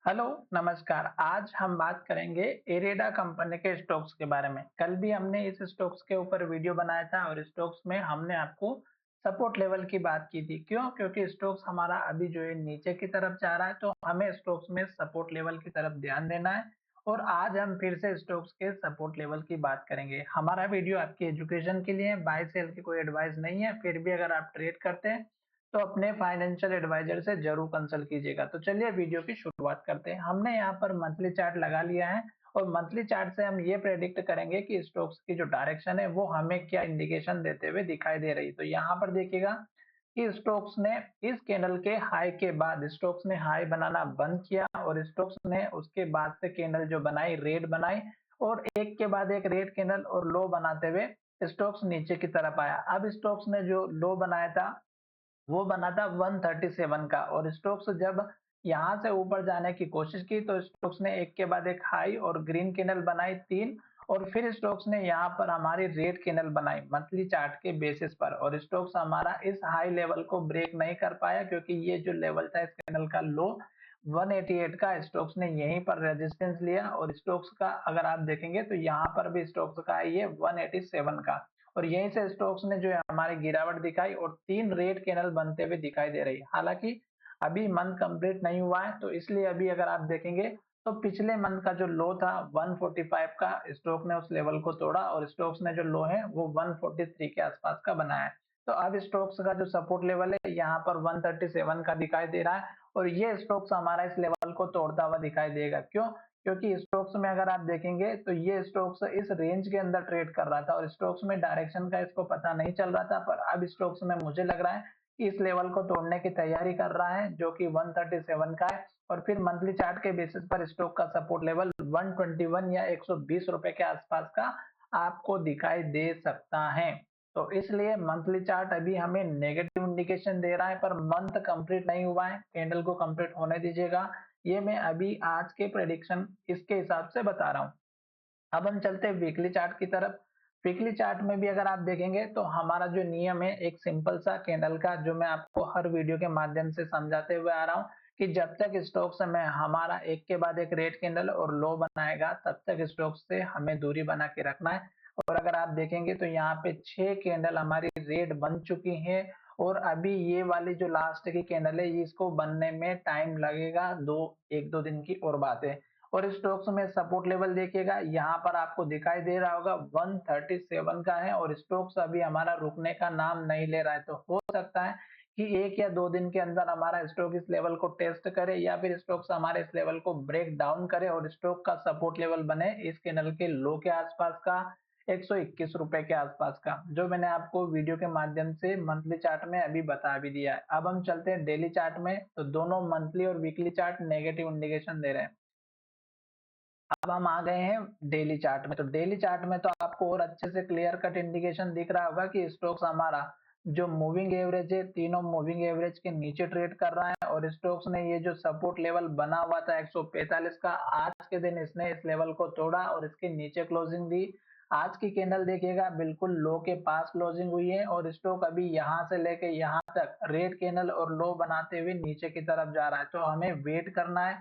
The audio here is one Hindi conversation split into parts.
हेलो, नमस्कार। आज हम बात करेंगे इरेडा कंपनी के स्टॉक्स के बारे में। कल भी हमने इस स्टॉक्स के ऊपर वीडियो बनाया था और स्टॉक्स में हमने आपको सपोर्ट लेवल की बात की थी। क्यों? क्योंकि स्टॉक्स हमारा अभी जो है नीचे की तरफ जा रहा है, तो हमें स्टॉक्स में सपोर्ट लेवल की तरफ ध्यान देना है। और आज हम फिर से स्टॉक्स के सपोर्ट लेवल की बात करेंगे। हमारा वीडियो आपकी एजुकेशन के लिए है, बाय सेल की कोई एडवाइस नहीं है। फिर भी अगर आप ट्रेड करते हैं तो अपने फाइनेंशियल एडवाइजर से जरूर कंसल्ट कीजिएगा। तो चलिए वीडियो की शुरुआत करते हैं। हमने यहाँ पर मंथली चार्ट लगा लिया है और मंथली चार्ट से हम ये प्रेडिक्ट करेंगे कि स्टॉक्स की जो डायरेक्शन है वो हमें क्या इंडिकेशन देते हुए दिखाई दे रही है। तो यहाँ पर देखिएगा कि स्टॉक्स ने इस कैंडल के हाई के बाद स्टॉक्स ने हाई बनाना बंद किया और स्टॉक्स ने उसके बाद से कैंडल जो बनाई रेड बनाई और एक के बाद एक रेड कैंडल और लो बनाते हुए स्टॉक्स नीचे की तरफ आया। अब स्टॉक्स ने जो लो बनाया था वो बना था 137 का और स्टोक्स जब यहां से ऊपर जाने की कोशिश की तो स्टोक्स ने एक के बाद एक हाई और ग्रीन कैंडल बनाई तीन और फिर स्टोक्स ने यहां पर हमारी रेड कैंडल बनाई मंथली चार्ट के बेसिस पर और स्टोक्स हमारा इस हाई लेवल को ब्रेक नहीं कर पाया क्योंकि ये जो लेवल था इस कैंडल का लो 188 का स्टोक्स ने यहीं पर रेजिस्टेंस लिया और स्टोक्स का अगर आप देखेंगे तो यहाँ पर भी स्टोक्स का है ये 187 का और यहीं से स्टॉक्स ने जो है हमारी गिरावट दिखाई और तीन रेड कैंडल बनते हुए दिखाई दे रही है। हालांकि अभी मंथ कंप्लीट नहीं हुआ है तो इसलिए अभी अगर आप देखेंगे तो पिछले मंथ का जो लो था 145 का स्टॉक ने उस लेवल को तोड़ा और स्टॉक्स ने जो लो है वो 143 के आसपास का बनाया है। तो अब स्टॉक्स का जो सपोर्ट लेवल है यहाँ पर 137 का दिखाई दे रहा है और ये स्टॉक्स हमारा इस लेवल को तोड़ता हुआ दिखाई देगा। क्यों? क्योंकि स्टॉक्स में अगर आप देखेंगे तो ये स्टॉक्स इस रेंज के अंदर ट्रेड कर रहा था और स्टॉक्स में डायरेक्शन का इसको पता नहीं चल रहा था, पर अब स्टॉक्स में मुझे लग रहा है कि इस लेवल को तोड़ने की तैयारी कर रहा है जो कि 137 का है और फिर मंथली चार्ट के बेसिस पर स्टॉक का सपोर्ट लेवल 121 या 120 रुपए के आसपास का आपको दिखाई दे सकता है। तो इसलिए मंथली चार्ट अभी हमें नेगेटिव इंडिकेशन दे रहा है, पर मंथ कंप्लीट नहीं हुआ है, कैंडल को कंप्लीट होने दीजिएगा। ये मैं अभी आज के प्रेडिक्शन इसके हिसाब से बता रहा हूँ। अब हम चलते हैं वीकली चार्ट की तरफ। वीकली चार्ट में भी अगर आप देखेंगे तो हमारा जो नियम है एक सिंपल सा कैंडल का जो मैं आपको हर वीडियो के माध्यम से समझाते हुए आ रहा हूँ कि जब तक स्टॉक्स में हमारा एक के बाद एक रेड कैंडल और लो बनाएगा तब तक स्टॉक्स से हमें दूरी बना के रखना है। और अगर आप देखेंगे तो यहाँ पे 6 कैंडल हमारी रेड बन चुकी है और अभी ये वाली जो लास्ट की कैंडल है इसको बनने में टाइम लगेगा, दो एक दो दिन की और बात है। और स्टॉक्स में सपोर्ट लेवल देखिएगा यहाँ पर आपको दिखाई दे रहा होगा 137 का है और स्टॉक्स अभी हमारा रुकने का नाम नहीं ले रहा है। तो हो सकता है कि एक या दो दिन के अंदर हमारा स्टॉक इस लेवल को टेस्ट करे या फिर स्टॉक्स हमारे इस लेवल को ब्रेक डाउन करे और स्टॉक का सपोर्ट लेवल बने इस कैंडल के लो के आसपास का 121 रुपए के आसपास का, जो मैंने आपको वीडियो के माध्यम से मंथली चार्ट में अभी बता भी दिया है। अब हम चलते हैं डेली चार्ट में। तो दोनों मंथली और वीकली चार्ट नेगेटिव इंडिकेशन दे रहे हैं। अब हम आ गए हैं डेली चार्ट में। तो डेली चार्ट में तो आपको और अच्छे से क्लियर कट इंडिकेशन दिख रहा होगा कि स्टॉक्स हमारा जो मूविंग एवरेज है तीनों मूविंग एवरेज के नीचे ट्रेड कर रहा है और स्टॉक्स ने ये जो सपोर्ट लेवल बना हुआ था 145 का, आज के दिन इसने इस लेवल को तोड़ा और इसके नीचे क्लोजिंग दी। आज की कैंडल देखिएगा बिल्कुल लो के पास क्लोजिंग हुई है और स्टॉक अभी यहां से लेके यहां तक रेड कैंडल और लो बनाते हुए नीचे की तरफ जा रहा है। तो हमें वेट करना है,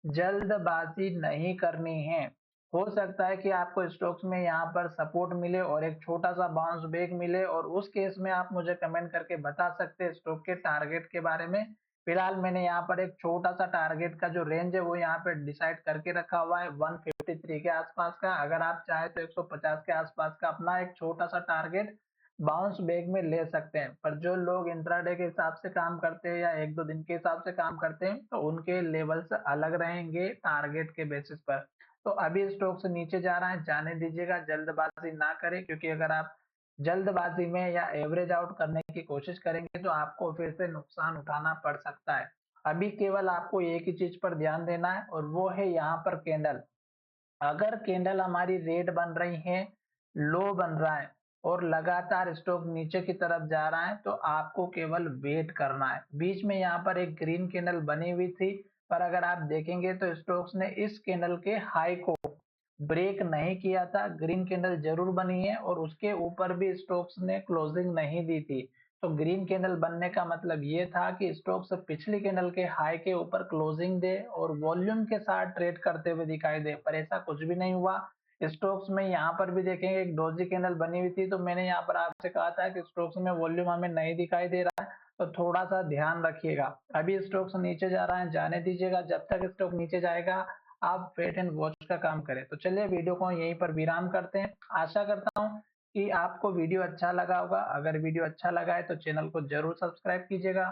जल्दबाजी नहीं करनी है। हो सकता है कि आपको स्टॉक्स में यहाँ पर सपोर्ट मिले और एक छोटा सा बाउंस बैक मिले और उस केस में आप मुझे कमेंट करके बता सकते हैं स्टॉक के टारगेट के बारे में। फिलहाल मैंने यहाँ पर एक छोटा सा टारगेट का जो रेंज है वो यहाँ पे डिसाइड करके रखा हुआ है 153 के आसपास का। अगर आप चाहे तो 150 के आसपास का अपना एक छोटा सा टारगेट बाउंस बैक में ले सकते हैं, पर जो लोग इंट्राडे के हिसाब से काम करते हैं या एक दो दिन के हिसाब से काम करते हैं तो उनके लेवल्स अलग रहेंगे टारगेट के बेसिस पर। तो अभी स्टॉक से नीचे जा रहा है, जाने दीजिएगा, जल्दबाजी ना करें क्योंकि अगर आप जल्दबाजी में या एवरेज आउट करने की कोशिश करेंगे तो आपको फिर से नुकसान उठाना पड़ सकता है। अभी केवल आपको एक ही चीज पर ध्यान देना है और वो है यहाँ पर कैंडल। अगर कैंडल हमारी रेड बन रही है, लो बन रहा है और लगातार स्टॉक नीचे की तरफ जा रहा है तो आपको केवल वेट करना है। बीच में यहाँ पर एक ग्रीन कैंडल बनी हुई थी, पर अगर आप देखेंगे तो स्टॉक्स ने इस कैंडल के हाई को ब्रेक नहीं किया था। ग्रीन कैंडल जरूर बनी है और उसके ऊपर भी स्टॉक्स ने क्लोजिंग नहीं दी थी। तो ग्रीन कैंडल बनने का मतलब ये था कि स्टॉक्स पिछली कैंडल के हाई के ऊपर क्लोजिंग दे और वॉल्यूम के साथ ट्रेड करते हुए दिखाई दे, पर ऐसा कुछ भी नहीं हुआ। स्टॉक्स में यहाँ पर भी देखेंगे एक डोजी कैंडल बनी हुई थी, तो मैंने यहाँ पर आपसे कहा था कि स्टॉक्स में वॉल्यूम हमें नहीं दिखाई दे रहा है, तो थोड़ा सा ध्यान रखिएगा। अभी स्टॉक्स नीचे जा रहा है, जाने दीजिएगा, जब तक स्टॉक नीचे जाएगा आप वेट एंड वॉच का काम करें। तो चलिए वीडियो को यहीं पर विराम करते हैं। आशा करता हूँ कि आपको वीडियो अच्छा लगा होगा। अगर वीडियो अच्छा लगा है तो चैनल को जरूर सब्सक्राइब कीजिएगा